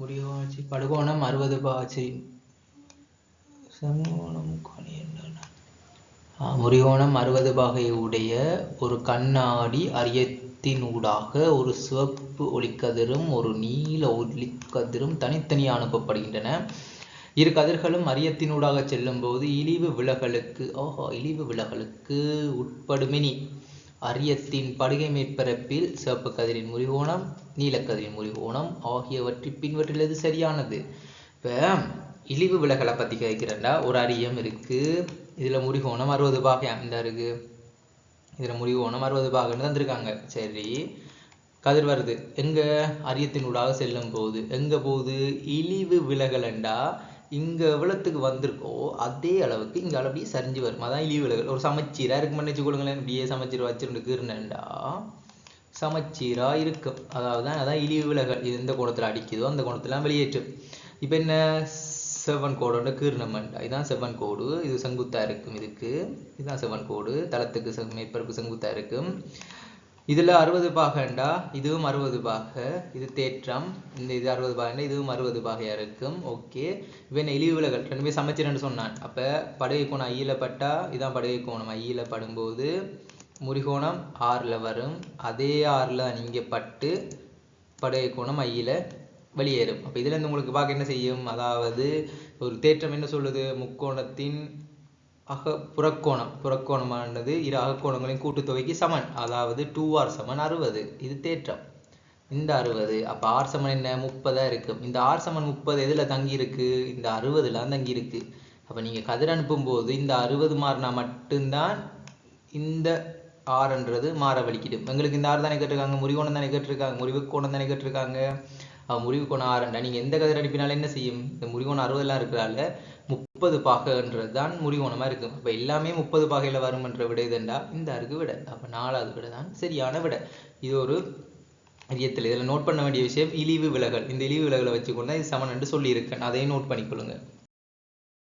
முடிவாட்சி படுகோணம் 60 பாச்சி சமகோணம் முறிகோணம் 60 பாகையுடைய ஒரு கண்ணாடி அரியத்தினூடாக ஒரு சிவப்பு ஒளிக்கதிரும் ஒரு நீல ஒளிக்கதிரும் தனித்தனியாக அனுப்பப்படுகின்றன. இரு கதிர்களும் அரியத்தினூடாக செல்லும் போது இழிவு விலகலுக்கு உட்படுமெனி அரியத்தின் படுகை மேற்பரப்பில் சிவப்பு கதிரின் முறிகோணம் நீலக்கதிரின் முறிகோணம் ஆகியவற்றில் பின்வற்றில் எது சரியானது? இப்போ இழிவு விலகலை பற்றி கேட்கிறேன்டா. ஒரு அரியம் இருக்கு, இதில் முறிகோணம் 60 பாகை இந்த இருக்கு, இதில் முறிகோணம் 60 பாகன்னு தந்திருக்காங்க. சரி, கதிர் வருது எங்கே? அரியத்தினூடாக செல்லும் போது. எங்கே போகுது? இழிவு விலகலண்டா இங்கே எவ்வளோத்துக்கு வந்திருக்கோ அதே அளவுக்கு இங்கே அப்படியே சரிஞ்சு வரும். அதான் இழிவு விலகல். ஒரு சமச்சீராக இருக்கு பண்ணிச்சு கொடுங்களேன். இப்படியே சமச்சீரை வச்சுருந்துக்கு இருந்தேன்டா சமச்சீராக இருக்கும். அதான் இழிவு விலகல். இது எந்த கோணத்தில் அடிக்குதோ அந்த கோணத்தில் வெளியேற்றும். இப்போ என்ன செவன் கோடோட கீர்ணமண்டா, இதுதான் செவன் கோடு. இது செங்குத்தாக இருக்கும். இதுதான் செவன் கோடு. தளத்துக்கு மேற்பரப்பு செங்குத்தாக இருக்கும். இதில் 60 பாகண்டா இதுவும் 60 பாகை. இது தேற்றம். இது 60 பாகண்டா இதுவும் 60 பாகையாக இருக்கும். ஓகே, இவன் இழிவு விலகல் ரெண்டுமே சமைச்சிரன்னு சொன்னான். அப்போ படுகை கோணம் ஐயில் பட்டா இதான் படுகை கோணம். ஐயில் படும்போது முறிகோணம் 6ல் வரும். அதே 6ல் இங்கே பட்டு படுகை கோணம் ஐயில் வெளியேறும். அப்போ இதுல இருந்து உங்களுக்கு பார்க்க என்ன செய்யும்? அதாவது ஒரு தேற்றம் என்ன சொல்லுது? முக்கோணத்தின் புறக்கோணமானது இரு அகக்கோணங்களின் கூட்டுத்தொகைக்கு சமன். அதாவது 2r சமன் 60. இது தேற்றம். இந்த 60 அப்போ r சமன் என்ன? 30 இருக்கும். இந்த r சமன் 30 எதுல தங்கி இருக்கு? இந்த 60ல தங்கி இருக்கு. அப்போ நீங்க கதிர் அனுப்பும் போது இந்த 60 மாறினா மட்டும்தான் இந்த ஆறுன்றது மாற வலிக்கிடும். எங்களுக்கு இந்த ஆறு தானே கேட்டிருக்காங்க, முறிகோணம் தானே கேட்டிருக்காங்க, முறிவு கோணம் தானே கேட்டிருக்காங்க. முறிவு கோணம் 6 நீங்க எந்த கதிர் அனுப்பினாலும் என்ன செய்யும்? இந்த முறிகோணம் 60 இருக்கிறால 30 பாகைன்றது தான் முறிகோணமா இருக்கும். அப்ப எல்லாமே 30 பாகையில வரும்ன்ற விட இதுண்டா இந்த அருக்கு விட. அப்ப 4வது விட தான் சரியான விட. இது ஒரு அரியத்தில். இதில் நோட் பண்ண வேண்டிய விஷயம் இழிவு விலகல். இந்த இழிவு விலகலை வச்சுக்கொண்டா இது சமன் என்று சொல்லி இருக்கேன். அதையும் நோட் பண்ணிக்கொள்ளுங்க.